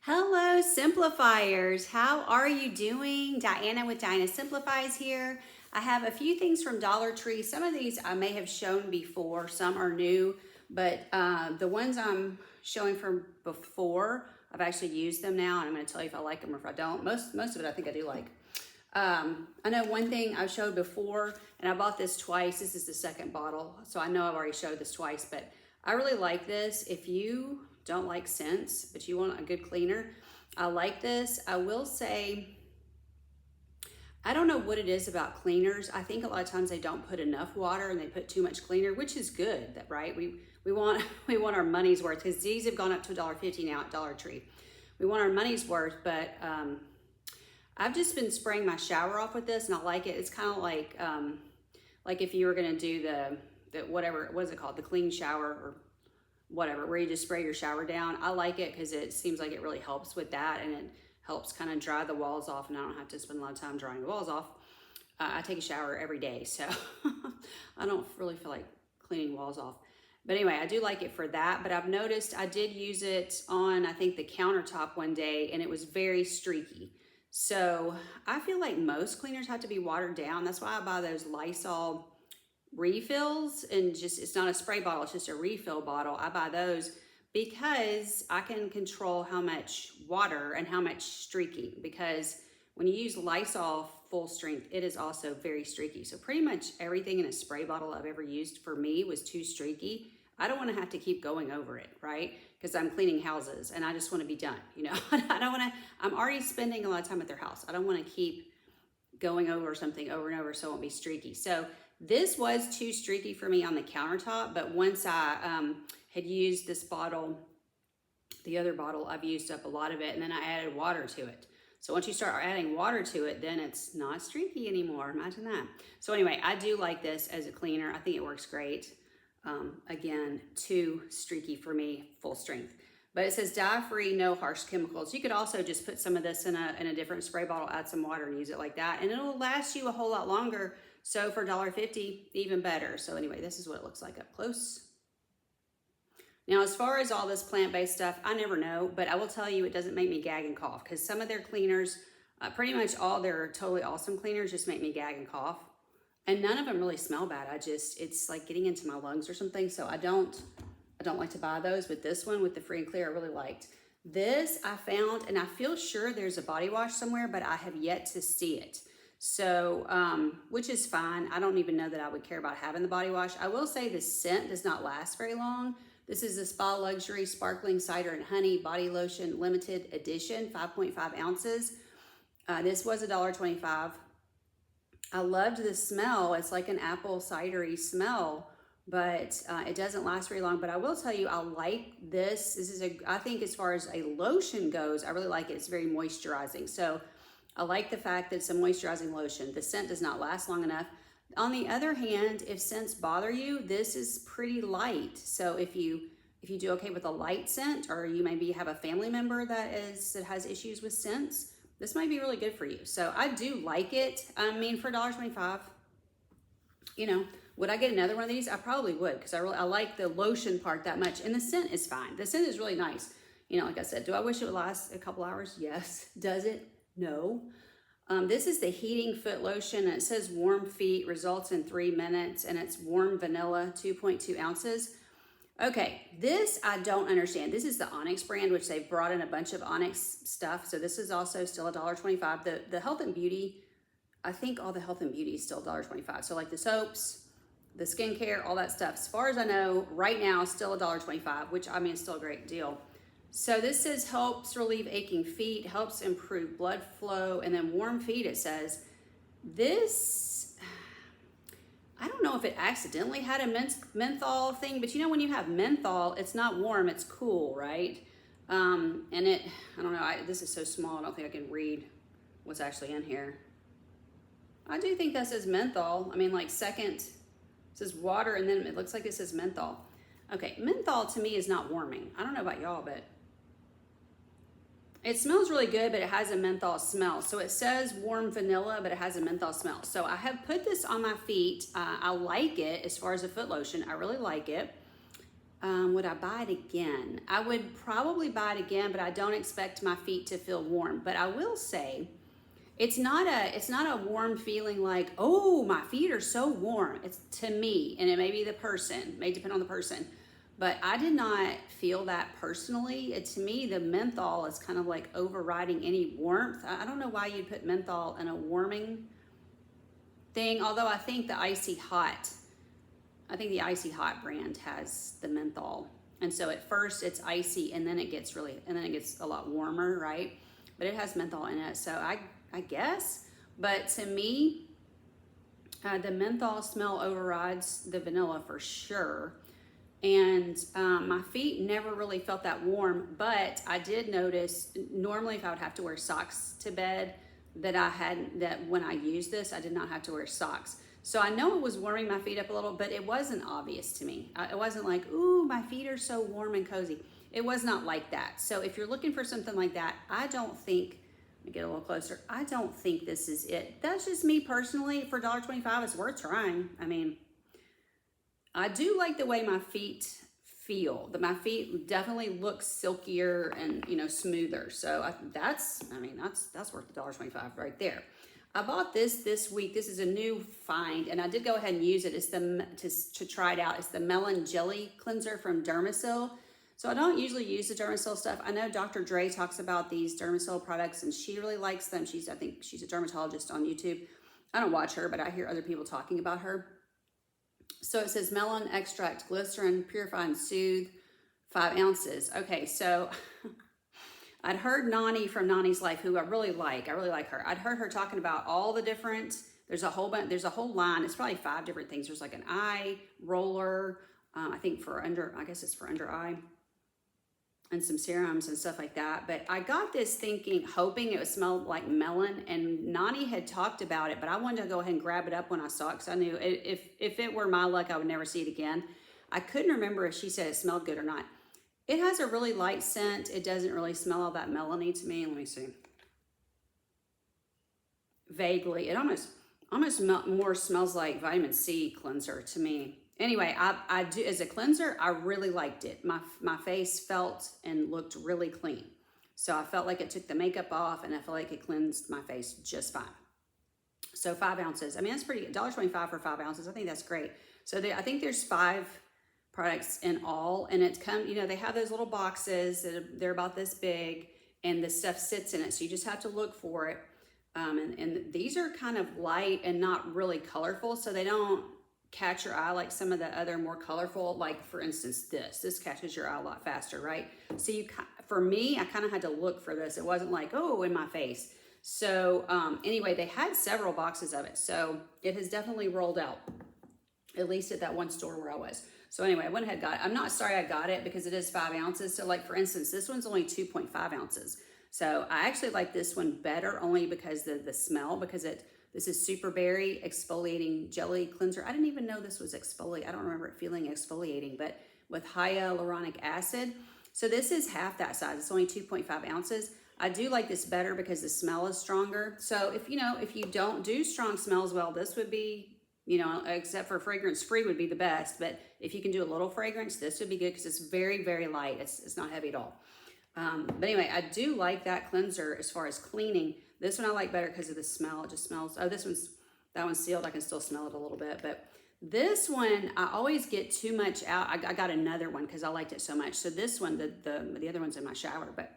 Hello, simplifiers. How are you doing? Diana with Dinah Simplifies here. I have a few things from Dollar Tree. Some of these I may have shown before, some are new, but the ones I'm showing from before, I've actually used them now, and I'm going to tell you if I like them or if I don't. Most of it I think I do like. I know one thing I've showed before, and I bought this twice. This is the second bottle, so I know I've already showed this twice, but I really like this. If you don't like scents, but you want a good cleaner, I like this. I will say, I don't know what it is about cleaners. I think a lot of times they don't put enough water and they put too much cleaner, which is good, right? We want we want our money's worth, because these have gone up to $1.50 now at Dollar Tree. We want our money's worth, but I've just been spraying my shower off with this, and I like it. It's kind of like if you were gonna do the whatever, what is it called, the clean shower or whatever, where you just spray your shower down. I like it because it seems like it really helps with that, and it helps kind of dry the walls off, and I don't have to spend a lot of time drying the walls off. I take a shower every day, so I don't really feel like cleaning walls off. But anyway, I do like it for that, but I've noticed I did use it on, I think, the countertop one day, and it was very streaky. So I feel like most cleaners have to be watered down. That's why I buy those Lysol refills, and just, it's not a spray bottle, it's just a refill bottle. I buy those because I can control how much water and how much streaking, because when you use Lysol full strength, it is also very streaky. So pretty much everything in a spray bottle I've ever used for me was too streaky. I don't want to have to keep going over it, right? Because I'm cleaning houses and I just want to be done, you know. I don't want to, I'm already spending a lot of time at their house. I don't want to keep going over something over and over so it won't be streaky. So this was too streaky for me on the countertop, but once I had used this bottle, the other bottle, I've used up a lot of it, and then I added water to it. So once you start adding water to it, then it's not streaky anymore. Imagine that. So anyway, I do like this as a cleaner. I think it works great. Again, too streaky for me, full strength. But it says dye-free, no harsh chemicals. You could also just put some of this in a different spray bottle, add some water, and use it like that, and it'll last you a whole lot longer. So for $1.50, even better. So anyway, this is what it looks like up close. Now, as far as all this plant-based stuff, I never know, but I will tell you it doesn't make me gag and cough, because some of their cleaners, pretty much all their Totally Awesome cleaners just make me gag and cough. And none of them really smell bad. It's like getting into my lungs or something. So I don't like to buy those. But this one with the Free and Clear, I really liked. This I found, and I feel sure there's a body wash somewhere, but I have yet to see it. So, which is fine. I don't even know that I would care about having the body wash. I will say the scent does not last very long. This is the Spa Luxury Sparkling Cider and Honey Body Lotion Limited Edition, 5.5 ounces. This was $1.25. I loved the smell. It's like an apple cidery smell, but it doesn't last very long. But I will tell you, I like this. This is I think as far as a lotion goes, I really like it. It's very moisturizing. So I like the fact that it's a moisturizing lotion. The scent does not last long enough. On the other hand, if scents bother you, this is pretty light. So if you do okay with a light scent, or you maybe have a family member that has issues with scents, this might be really good for you. So I do like it. I mean, for $1.25, you know, would I get another one of these? I probably would, because I like the lotion part that much. And the scent is fine. The scent is really nice. You know, like I said, do I wish it would last a couple hours? Yes. Does it? No. This is the Heating Foot Lotion, and it says warm feet, results in 3 minutes, and it's warm vanilla, 2.2 ounces. Okay, this I don't understand. This is the Onyx brand, which they've brought in a bunch of Onyx stuff. So this is also still $1.25. The Health and Beauty, I think all the Health and Beauty is still $1.25. So like the soaps, the skincare, all that stuff. As far as I know, right now, still $1.25, which I mean, is still a great deal. So this says helps relieve aching feet, helps improve blood flow, and then warm feet, it says. This, I don't know if it accidentally had a menthol thing, but you know when you have menthol, it's not warm, it's cool, right? And it, I don't know, this is so small, I don't think I can read what's actually in here. I do think that says menthol. I mean, like second, it says water, and then it looks like it says menthol. Okay, menthol to me is not warming. I don't know about y'all, but it smells really good, but it has a menthol smell. So it says warm vanilla, but it has a menthol smell. So I have put this on my feet. I like it as far as a foot lotion. I really like it. Would I buy it again? I would probably buy it again, but I don't expect my feet to feel warm. But I will say, it's not a warm feeling like, oh, my feet are so warm. It's to me, and it may be the person, may depend on the person, but I did not feel that personally. To me, the menthol is kind of like overriding any warmth. I don't know why you'd put menthol in a warming thing, although I think the Icy Hot brand has the menthol. And so at first it's icy and then it gets a lot warmer, right? But it has menthol in it, so I guess. But to me, the menthol smell overrides the vanilla for sure. And my feet never really felt that warm, but I did notice normally if I would have to wear socks to bed, that when I used this, I did not have to wear socks. So I know it was warming my feet up a little, but it wasn't obvious to me. It wasn't like, ooh, my feet are so warm and cozy. It was not like that. So if you're looking for something like that, I don't think, let me get a little closer, I don't think this is it. That's just me personally. For $1.25, it's worth trying. I mean, I do like the way my feet feel. That my feet definitely look silkier and, smoother. So that's worth $1.25 right there. I bought this week. This is a new find, and I did go ahead and use it. It's to try it out. It's the Melon Jelly Cleanser from Dermasil. So I don't usually use the Dermasil stuff. I know Dr. Dre talks about these Dermasil products, and she really likes them. I think she's a dermatologist on YouTube. I don't watch her, but I hear other people talking about her. So it says melon extract, glycerin, purify and soothe, 5 ounces. Okay, so I'd heard Nani from Nani's Life, who I really like her. I'd heard her talking about all the different, there's a whole line. It's probably 5 different things. There's like an eye roller, I think I guess it's for under eye, and some serums and stuff like that. But I got this hoping it would smell like melon, and Nani had talked about it, but I wanted to go ahead and grab it up when I saw it because I knew if it were my luck, I would never see it again. I couldn't remember if she said it smelled good or not. It has a really light scent. It doesn't really smell all that melony to me. Let me see. Vaguely. It almost more smells like vitamin C cleanser to me. Anyway, I do, as a cleanser, I really liked it. My face felt and looked really clean. So I felt like it took the makeup off, and I felt like it cleansed my face just fine. So 5 ounces. I mean, that's pretty good. $1.25 for 5 ounces. I think that's great. So I think there's 5 products in all, and they have those little boxes that they're about this big, and the stuff sits in it, so you just have to look for it. And these are kind of light and not really colorful, so they don't catch your eye like some of the other more colorful, like for instance this catches your eye a lot faster, right? So for me, I kind of had to look for this. It wasn't like, oh, in my face. So anyway, they had several boxes of it, so it has definitely rolled out, at least at that one store where I was. So anyway, I went ahead and got it. I'm not sorry I got it because it is 5 ounces. So like for instance, this one's only 2.5 ounces. So I actually like this one better only because the smell, because this is Super Berry Exfoliating Jelly Cleanser. I didn't even know this was exfoliating. I don't remember it feeling exfoliating, but with hyaluronic acid. So this is half that size. It's only 2.5 ounces. I do like this better because the smell is stronger. So if you don't do strong smells well, this would be, except for fragrance free would be the best. But if you can do a little fragrance, this would be good because it's very, very light. It's not heavy at all. But anyway, I do like that cleanser as far as cleaning. This one I like better because of the smell. It just smells, that one's sealed. I can still smell it a little bit. But this one, I always get too much out. I got another one because I liked it so much. So this one, the other one's in my shower, but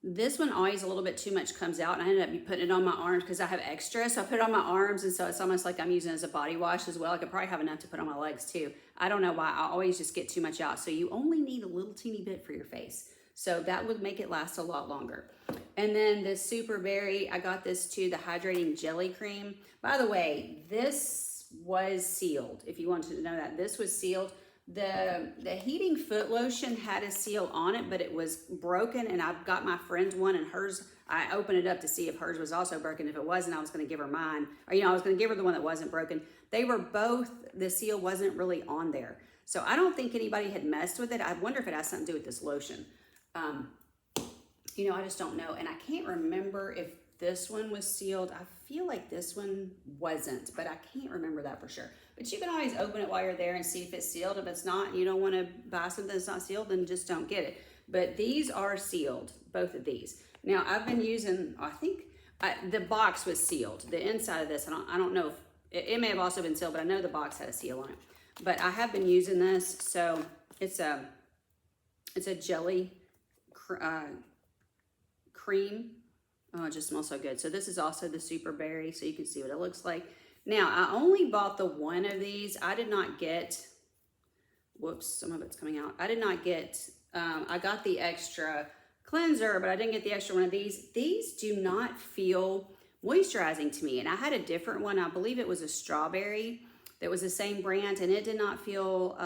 this one always a little bit too much comes out, and I ended up putting it on my arms because I have extra. So I put it on my arms, and so it's almost like I'm using it as a body wash as well. I could probably have enough to put on my legs too. I don't know why. I always just get too much out. So you only need a little teeny bit for your face. So that would make it last a lot longer. And then the Super Berry, I got this too, the Hydrating Jelly Cream. By the way, this was sealed. If you wanted to know that, this was sealed. The Heating Foot Lotion had a seal on it, but it was broken, and I've got my friend's one, and hers, I opened it up to see if hers was also broken. If it wasn't, I was going to give her mine. Or, I was going to give her the one that wasn't broken. They were both, the seal wasn't really on there. So I don't think anybody had messed with it. I wonder if it has something to do with this lotion. I just don't know. And I can't remember if this one was sealed. I feel like this one wasn't, but I can't remember that for sure. But you can always open it while you're there and see if it's sealed. If it's not, you don't want to buy something that's not sealed, then just don't get it. But these are sealed, both of these. Now, I've been using, I think the box was sealed. The inside of this, I don't know if, it may have also been sealed, but I know the box had a seal on it. But I have been using this, so it's a jelly cream. Oh, it just smells so good. So this is also the Super Berry, so you can see what it looks like. Now, I only bought the one of these. I did not get, whoops, some of it's coming out. I did not get, I got the extra cleanser, but I didn't get the extra one of these. These do not feel moisturizing to me. And I had a different one. I believe it was a strawberry that was the same brand, and it did not feel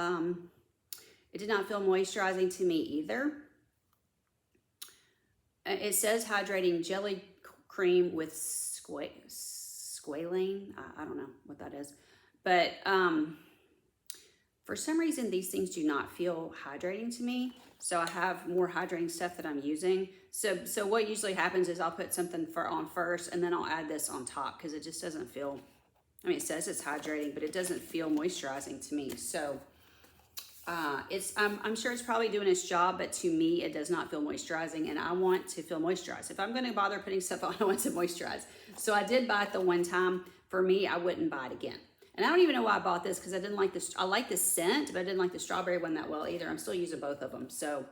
moisturizing to me either. It says hydrating jelly cream with squalane. I don't know what that is. But for some reason, these things do not feel hydrating to me. So I have more hydrating stuff that I'm using. So what usually happens is I'll put something on first, and then I'll add this on top because it just doesn't feel, I mean, it says it's hydrating, but it doesn't feel moisturizing to me. So I'm sure it's probably doing its job, but to me, it does not feel moisturizing, and I want to feel moisturized. If I'm going to bother putting stuff on, I want to moisturize. So I did buy it the one time. For me, I wouldn't buy it again. And I don't even know why I bought this because I didn't like this. I like the scent, but I didn't like the strawberry one that well either. I'm still using both of them. So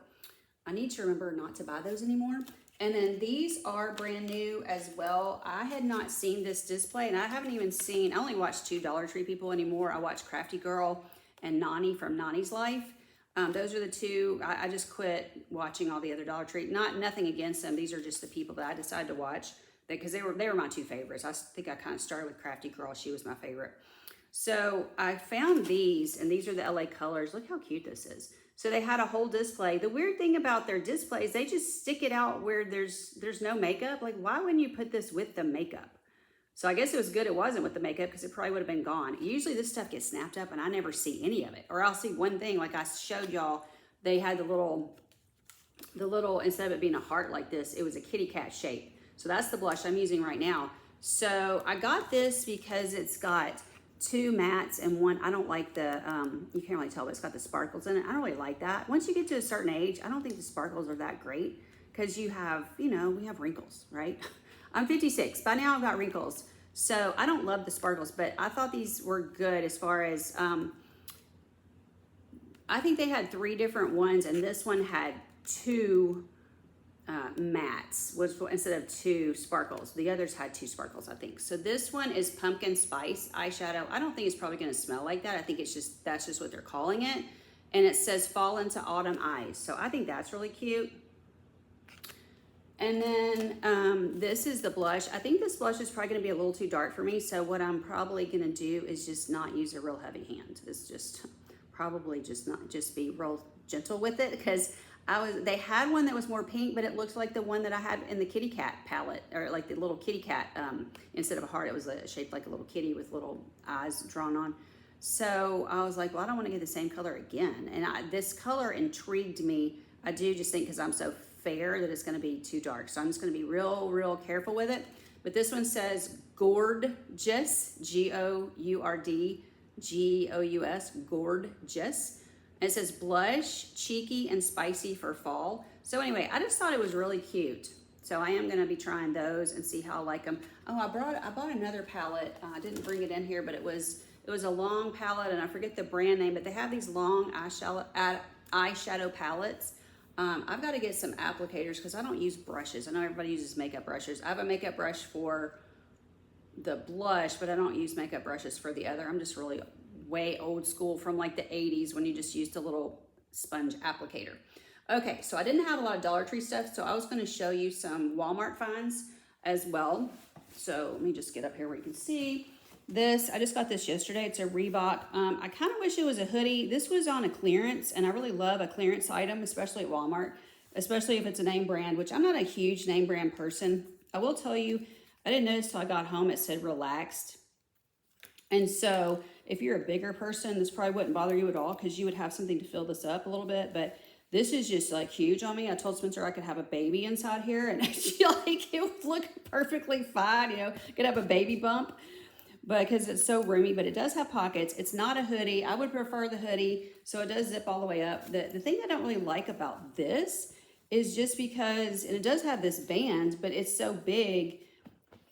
I need to remember not to buy those anymore. And then these are brand new as well. I had not seen this display, and I haven't even seen, I only watch 2 Dollar Tree people anymore. I watch Crafty Girl and Nani from Nani's Life. Those are the two. I just quit watching all the other Dollar Tree. Nothing against them. These are just the people that I decided to watch because they were my 2 favorites. I think I kind of started with Crafty Girl. She was my favorite. So I found these, and these are the LA Colors. Look how cute this is. So they had a whole display. The weird thing about their displays, they just stick it out where there's no makeup. Like, why wouldn't you put this with the makeup? So I guess it was good it wasn't with the makeup because it probably would have been gone. Usually this stuff gets snapped up and I never see any of it. Or I'll see one thing, like I showed y'all, they had the little, instead of it being a heart like this, it was a kitty cat shape. So that's the blush I'm using right now. So I got this because it's got 2 mattes and one, I don't like the, you can't really tell, but it's got the sparkles in it. I don't really like that. Once you get to a certain age, I don't think the sparkles are that great because you have, we have wrinkles, right? I'm 56. By now I've got wrinkles. So I don't love the sparkles, but I thought these were good as far as, I think they had 3 different ones, and this one had 2 mattes instead of 2 sparkles. The others had 2 sparkles, I think. So this one is Pumpkin Spice eyeshadow. I don't think it's probably going to smell like that. I think that's just what they're calling it. And it says Fall into Autumn Eyes. So I think that's really cute. And then this is the blush. I think this blush is probably going to be a little too dark for me. So what I'm probably going to do is just not use a real heavy hand. It's just probably just be real gentle with it because they had one that was more pink, but it looked like the one that I had in the kitty cat palette, or like the little kitty cat. Instead of a heart, it was shaped like a little kitty with little eyes drawn on. So I was like, well, I don't want to get the same color again. And this color intrigued me. I do just think because I'm so fair that it's going to be too dark. So I'm just going to be real careful with it. But this one says Gorgeous, G-O-U-R-D-G-O-U-S, Gorgeous. And it says blush, cheeky, and spicy for fall. So anyway, I just thought it was really cute. So I am going to be trying those and see how I like them. Oh, I bought another palette. I didn't bring it in here, but it was a long palette, and I forget the brand name, but they have these long eyeshadow palettes. I've got to get some applicators because I don't use brushes. I know everybody uses makeup brushes. I have a makeup brush for the blush, but I don't use makeup brushes for the other. I'm just really way old school from like the 80s when you just used a little sponge applicator. Okay, so I didn't have a lot of Dollar Tree stuff, so I was going to show you some Walmart finds as well. So let me just get up here where you can see this. I just got this yesterday. It's a Reebok. I kind of wish it was a hoodie. This was on a clearance, and I really love a clearance item, especially at Walmart, especially if it's a name brand, which I'm not a huge name brand person. I will tell you, I didn't notice till I got home it said relaxed. And so if you're a bigger person, this probably wouldn't bother you at all because you would have something to fill this up a little bit. But This is just like huge on me. I told Spencer I could have a baby inside here, and she like it would look perfectly fine. You know, could have a baby bump, but because it's so roomy. But it does have pockets. It's not a hoodie. I would prefer the hoodie, so it does zip all the way up. The thing I don't really like about this is just because, and it does have this band, but it's so big.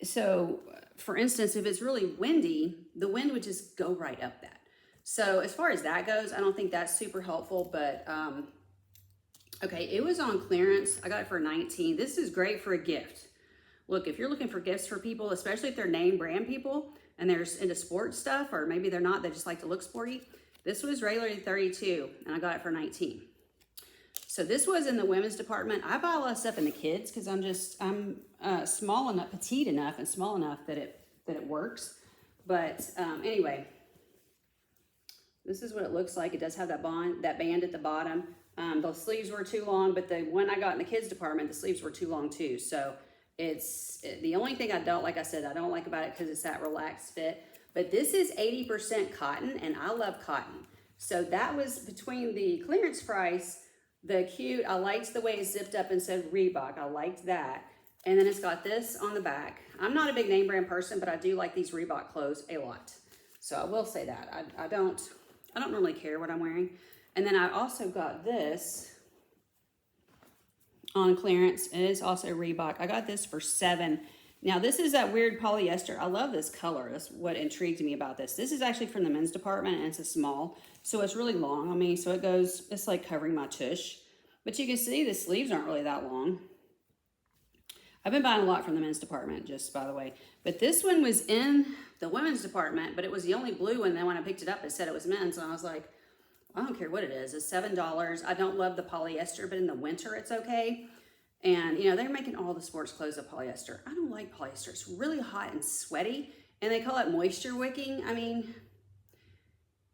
So, for instance, if it's really windy, the wind would just go right up that. So as far as that goes, I don't think that's super helpful, but okay, it was on clearance. I got it for $19. This is great for a gift. Look, if you're looking for gifts for people, especially if they're name brand people and they're into sports stuff, or maybe they're not, they just like to look sporty. This was regularly $32 and I got it for $19. So this was in the women's department. I buy a lot of stuff in the kids because I'm small enough, petite enough and small enough that it works. But anyway, this is what it looks like. It does have that band at the bottom. The sleeves were too long, but when I got in the kids department, the sleeves were too long too. So it's the only thing I don't like. I said I don't like about it because it's that relaxed fit. But this is 80% cotton, and I love cotton. So that was between the clearance price, the cute. I liked the way it zipped up and said Reebok. I liked that. And then it's got this on the back. I'm not a big name brand person, but I do like these Reebok clothes a lot. So I will say that. I don't normally care what I'm wearing. And then I also got this on clearance. It is also Reebok. I got this for $7. Now this is that weird polyester. I love this color. That's what intrigued me about this. This is actually from the men's department, and it's a small. So it's really long on me. So it's like covering my tush. But you can see the sleeves aren't really that long. I've been buying a lot from the men's department, just by the way. But this one was in the women's department, but it was the only blue one. Then when I picked it up, it said it was men's. And I was like, I don't care what it is. It's $7. I don't love the polyester, but in the winter, it's okay. And, you know, they're making all the sports clothes of polyester. I don't like polyester. It's really hot and sweaty. And they call it moisture wicking. I mean,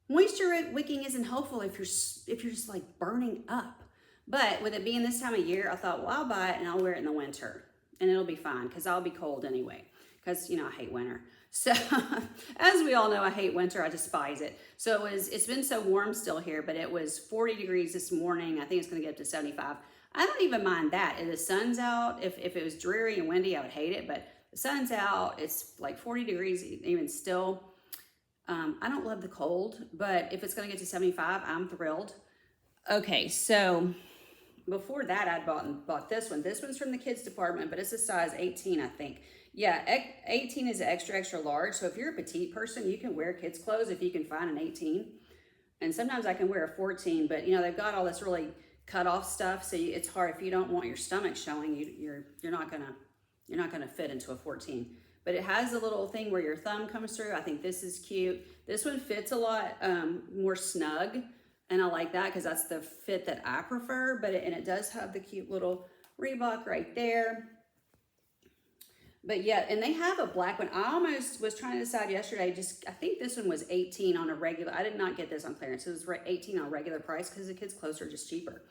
moisture wicking isn't helpful if you're just like burning up. But with it being this time of year, I thought, well, I'll buy it and I'll wear it in the winter. And it'll be fine because I'll be cold anyway. Because, you know, I hate winter. So, as we all know, I hate winter. I despise it. So it's been so warm still here, but it was 40 degrees this morning. I think it's going to get up to 75. I don't even mind that. If the sun's out, if it was dreary and windy, I would hate it. But the sun's out. It's like 40 degrees even still. I don't love the cold, but if it's going to get to 75, I'm thrilled. Okay, so before that, I'd bought this one. This one's from the kids department, but it's a size 18, I think. Yeah, 18 is extra, extra large. So if you're a petite person, you can wear kids' clothes if you can find an 18. And sometimes I can wear a 14, but you know, they've got all this really cut off stuff. So it's hard if you don't want your stomach showing, you're not gonna fit into a 14. But it has a little thing where your thumb comes through. I think this is cute. This one fits a lot more snug. And I like that because that's the fit that I prefer. But it does have the cute little Reebok right there. But yeah, and they have a black one. I almost was trying to decide yesterday, I think this one was 18 on a regular. I did not get this on clearance. It was 18 on regular price because the kids' clothes are just cheaper,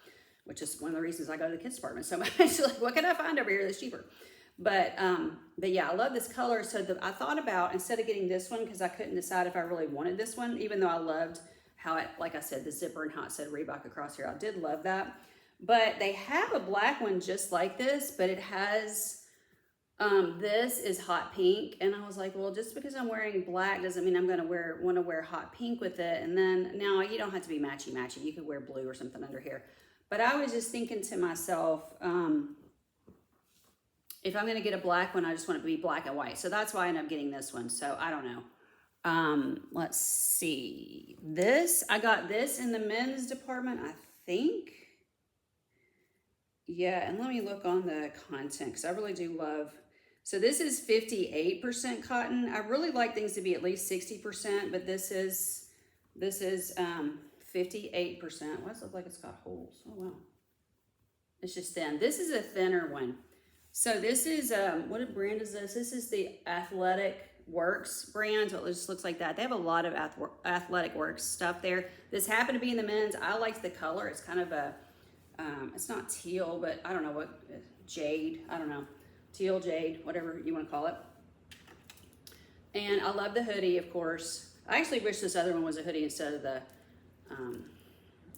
which is one of the reasons I go to the kids department so much. Like, what can I find over here that's cheaper? But yeah, I love this color. So I thought about, instead of getting this one, because I couldn't decide if I really wanted this one, even though I loved how it, like I said, the zipper and how it said Reebok across here. I did love that. But they have a black one just like this, but it has, this is hot pink. And I was like, well, just because I'm wearing black doesn't mean I'm going to want to wear hot pink with it. And then now you don't have to be matchy-matchy. You could wear blue or something under here. But I was just thinking to myself, if I'm going to get a black one, I just want it to be black and white. So that's why I ended up getting this one. So I don't know. Let's see. I got this in the men's department, I think. Yeah, and let me look on the content because I really do love. So this is 58% cotton. I really like things to be at least 60%, but this is 58%. Why does it look like it's got holes? Oh wow. It's just thin. This is a thinner one. So this is what brand is this? This is the Athletic Works brand. So it just looks like that. They have a lot of Athletic Works stuff there. This happened to be in the men's. I liked the color. It's kind of a it's not teal, but I don't know what, jade, I don't know, teal, jade, whatever you want to call it. And I love the hoodie, of course. I actually wish this other one was a hoodie instead of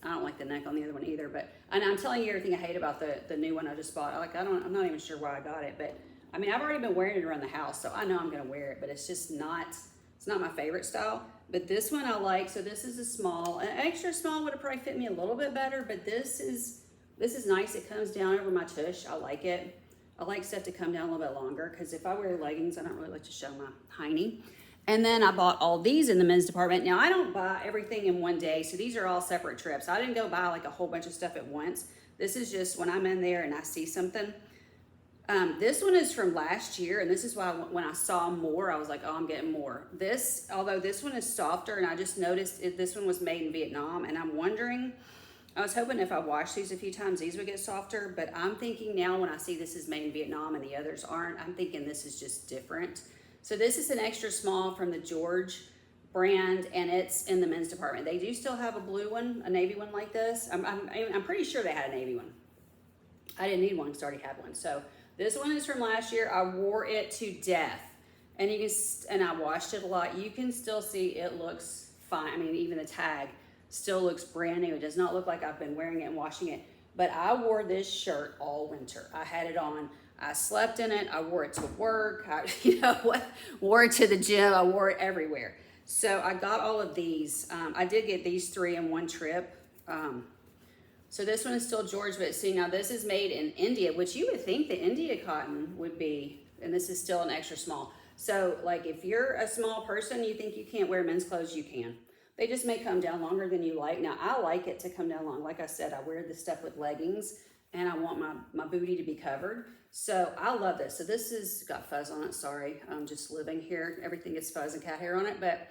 I don't like the neck on the other one either, but, and I'm telling you everything I hate about the new one I just bought. I'm not even sure why I got it, but I mean, I've already been wearing it around the house, so I know I'm gonna wear it, but it's just not, it's not my favorite style. But this one I like, so this is a small. An extra small would have probably fit me a little bit better, but this is nice. It comes down over my tush. I like it. I like stuff to come down a little bit longer, because if I wear leggings, I don't really like to show my hiney. And then I bought all these in the men's department. Now, I don't buy everything in one day, so these are all separate trips. I didn't go buy like a whole bunch of stuff at once. This is just when I'm in there and I see something. This one is from last year, and this is why when I saw more, I was like, oh, I'm getting more. This, although this one is softer, and I just noticed this one was made in Vietnam, and I'm wondering, I was hoping if I washed these a few times, these would get softer, but I'm thinking now when I see this is made in Vietnam and the others aren't, I'm thinking this is just different. So this is an extra small from the George brand, and it's in the men's department. They do still have a blue one, a navy one like this. I'm pretty sure they had a navy one. I didn't need one because I already had one. So this one is from last year. I wore it to death, and you can, and I washed it a lot. You can still see it looks fine. I mean, even the tag still looks brand new. It does not look like I've been wearing it and washing it. But I wore this shirt all winter. I had it on. I slept in it. I wore it to work. Wore it to the gym. I wore it everywhere. So I got all of these. I did get these 3 in one trip. So this one is still George, but see, now this is made in India, which you would think the India cotton would be, and this is still an extra small. So like if you're a small person, you think you can't wear men's clothes, you can. They just may come down longer than you like. Now I like it to come down long. Like I said, I wear this stuff with leggings, and I want my booty to be covered. So I love this. So this has got fuzz on it, sorry. I'm just living here. Everything gets fuzz and cat hair on it, but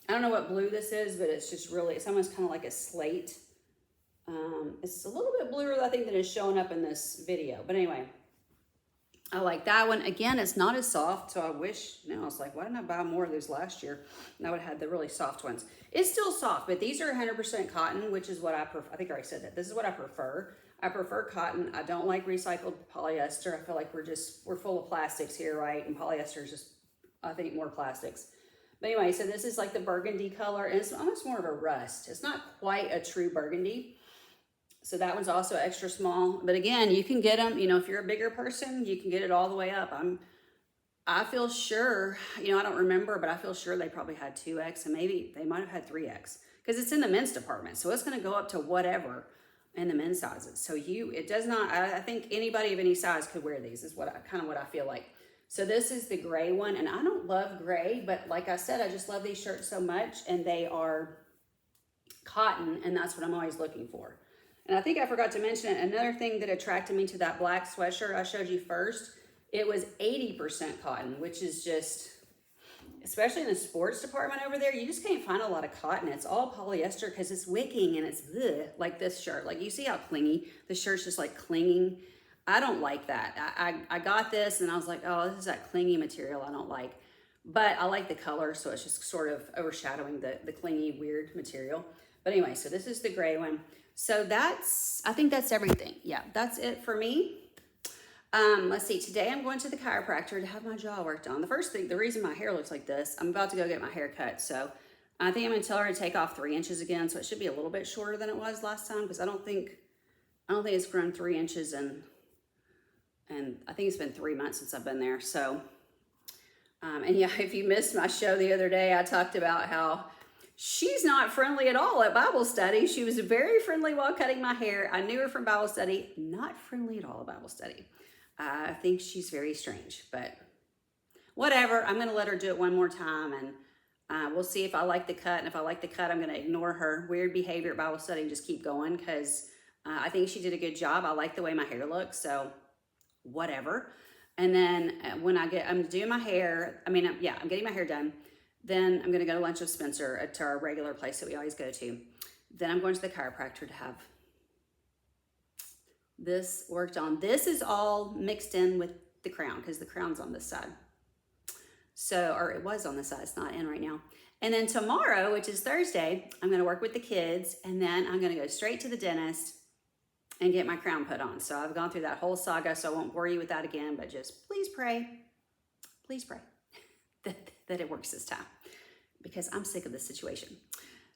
I don't know what blue this is, but it's just really, it's almost kind of like a slate. It's a little bit bluer, I think, than is showing up in this video. But anyway, I like that one. Again, it's not as soft, so I wish, I was like, why didn't I buy more of those last year? And I would have had the really soft ones. It's still soft, but these are 100% cotton, which is what I prefer. I think I already said that. This is what I prefer. I prefer cotton. I don't like recycled polyester. I feel like we're full of plastics here, right? And polyester is just, I think, more plastics. But anyway, so this is like the burgundy color, and it's almost more of a rust. It's not quite a true burgundy. So that one's also extra small. But again, you can get them, if you're a bigger person, you can get it all the way up. I feel sure, I don't remember, but I feel sure they probably had 2X, and maybe they might have had 3X, because it's in the men's department. So it's going to go up to whatever in the men's sizes. So it does not, I think anybody of any size could wear these, is kind of what I feel like. So this is the gray one, and I don't love gray, but like I said, I just love these shirts so much, and they are cotton, and that's what I'm always looking for. And I think I forgot to mention it, another thing that attracted me to that black sweatshirt I showed you first, it was 80% cotton, which is just, especially in the sports department over there, you just can't find a lot of cotton. It's all polyester because it's wicking, and it's like this shirt. Like, you see how clingy the shirt's just like clinging. I don't like that. I got this and I was like, oh, this is that clingy material I don't like. But I like the color, so it's just sort of overshadowing the clingy, weird material. But anyway, so this is the gray one. So I think that's everything. Yeah, that's it for me. Let's see, today I'm going to the chiropractor to have my jaw worked on. The reason my hair looks like this, I'm about to go get my hair cut. So I think I'm gonna tell her to take off 3 inches again. So it should be a little bit shorter than it was last time, because I don't think it's grown 3 inches, and I think it's been 3 months since I've been there. So, and yeah, if you missed my show the other day, I talked about how she's not friendly at all at Bible study. She was very friendly while cutting my hair. I knew her from Bible study. Not friendly at all at Bible study. I think she's very strange, but whatever. I'm going to let her do it one more time, and we'll see if I like the cut. And if I like the cut, I'm going to ignore her weird behavior at Bible study and just keep going, because I think she did a good job. I like the way my hair looks, so whatever. And then when I'm doing my hair, I'm getting my hair done. Then I'm going to go to lunch with Spencer to our regular place that we always go to. Then I'm going to the chiropractor to have this worked on. This is all mixed in with the crown, because the crown's on this side. So, or it was on this side, it's not in right now. And then tomorrow, which is Thursday, I'm going to work with the kids, and then I'm going to go straight to the dentist and get my crown put on. So I've gone through that whole saga, so I won't bore you with that again, but just please pray that it works this time, because I'm sick of this situation.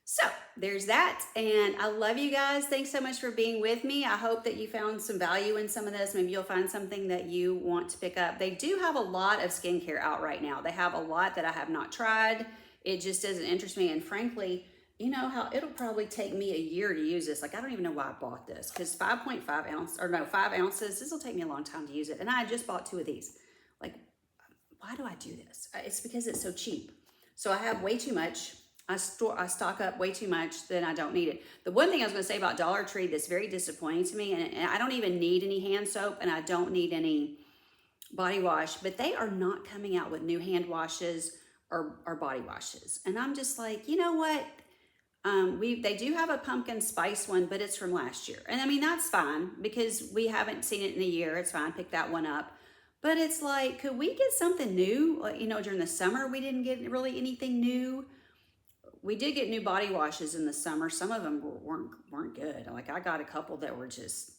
So there's that. And I love you guys. Thanks so much for being with me. I hope that you found some value in some of this. Maybe you'll find something that you want to pick up. They do have a lot of skincare out right now. They have a lot that I have not tried. It just doesn't interest me. And frankly, you know how it'll probably take me a year to use this. Like, I don't even know why I bought this, because 5.5 ounce, or no, 5 ounces, this will take me a long time to use it. And I just bought 2 of these. Like, why do I do this? It's because it's so cheap. So I have way too much. I stock up way too much, then I don't need it. The one thing I was going to say about Dollar Tree that's very disappointing to me, and I don't even need any hand soap, and I don't need any body wash, but they are not coming out with new hand washes or body washes. And I'm just like, you know what? They do have a pumpkin spice one, but it's from last year. And I mean, that's fine because we haven't seen it in a year. It's fine. Pick that one up. But it's like, could we get something new? Like, you know, during the summer, we didn't get really anything new. We did get new body washes in the summer. Some of them weren't good. Like, I got a couple that were just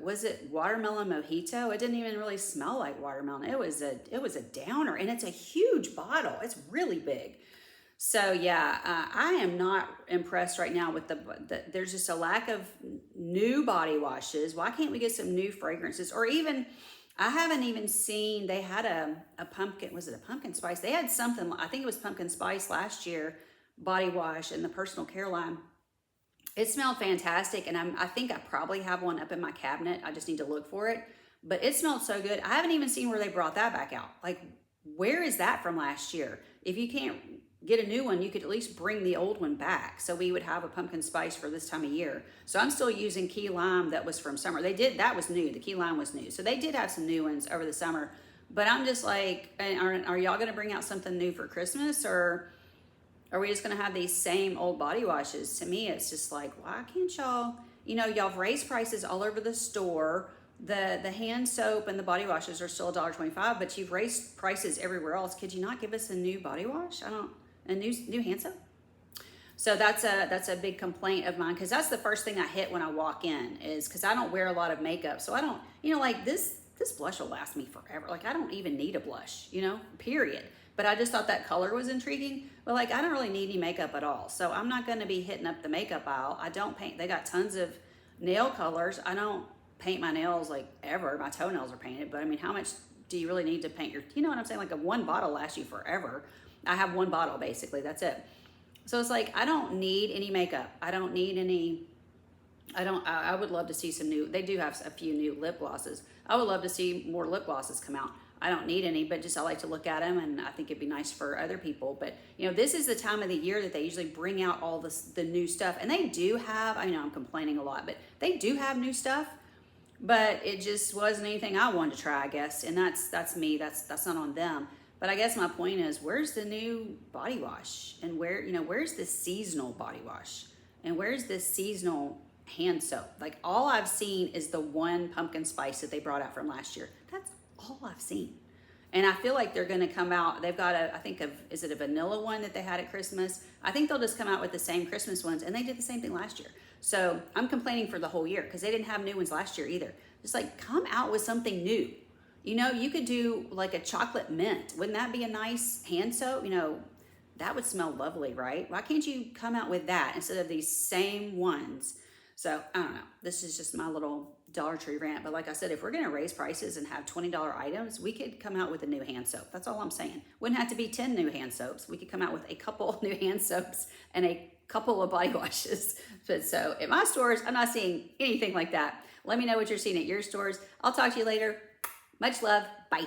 was it watermelon mojito? It didn't even really smell like watermelon. It was a downer, and it's a huge bottle. It's really big. So yeah, I am not impressed right now with there's just a lack of new body washes. Why can't we get some new fragrances? Or even, I haven't even seen, they had a pumpkin, was it a pumpkin spice? They had something, I think it was pumpkin spice last year, body wash in the personal care line. It smelled fantastic, and I think I probably have one up in my cabinet. I just need to look for it. But it smelled so good. I haven't even seen where they brought that back out. Like, where is that from last year? If you can't get a new one, you could at least bring the old one back. So we would have a pumpkin spice for this time of year. So I'm still using key lime that was from summer. That was new. The key lime was new. So they did have some new ones over the summer. But I'm just like, are y'all going to bring out something new for Christmas? Or are we just going to have these same old body washes? To me, it's just like, why can't y'all, y'all have raised prices all over the store. The hand soap and the body washes are still $1.25, but you've raised prices everywhere else. Could you not give us a new body wash? A new hand soap? So that's a big complaint of mine, because that's the first thing I hit when I walk in, is because I don't wear a lot of makeup. So I don't, like this blush will last me forever. Like, I don't even need a blush, period. But I just thought that color was intriguing. But like, I don't really need any makeup at all. So I'm not going to be hitting up the makeup aisle. I don't paint. They got tons of nail colors. I don't paint my nails like ever. My toenails are painted. But I mean, how much do you really need to paint your, you know what I'm saying? Like, one bottle lasts you forever. I have one bottle, basically. That's it. So it's like, I don't need any makeup. I don't need any, I would love to see some new, they do have a few new lip glosses. I would love to see more lip glosses come out. I don't need any, but just I like to look at them, and I think it'd be nice for other people. But this is the time of the year that they usually bring out all the new stuff, and they do have. I know I'm complaining a lot, but they do have new stuff. But it just wasn't anything I wanted to try, I guess, and that's me. That's not on them. But I guess my point is, where's the new body wash, and where's this seasonal body wash, and where's this seasonal hand soap? Like, all I've seen is the one pumpkin spice that they brought out from last year. That's all I've seen. And I feel like they're going to come out. They've got is it a vanilla one that they had at Christmas? I think they'll just come out with the same Christmas ones, and they did the same thing last year. So I'm complaining for the whole year because they didn't have new ones last year either. Just like, come out with something new. You could do like a chocolate mint. Wouldn't that be a nice hand soap? That would smell lovely, right? Why can't you come out with that instead of these same ones? So I don't know. This is just my little Dollar Tree rant. But like I said, if we're going to raise prices and have $20 items, we could come out with a new hand soap. That's all I'm saying. Wouldn't have to be 10 new hand soaps. We could come out with a couple new hand soaps and a couple of body washes. But so at my stores, I'm not seeing anything like that. Let me know what you're seeing at your stores. I'll talk to you later. Much love. Bye.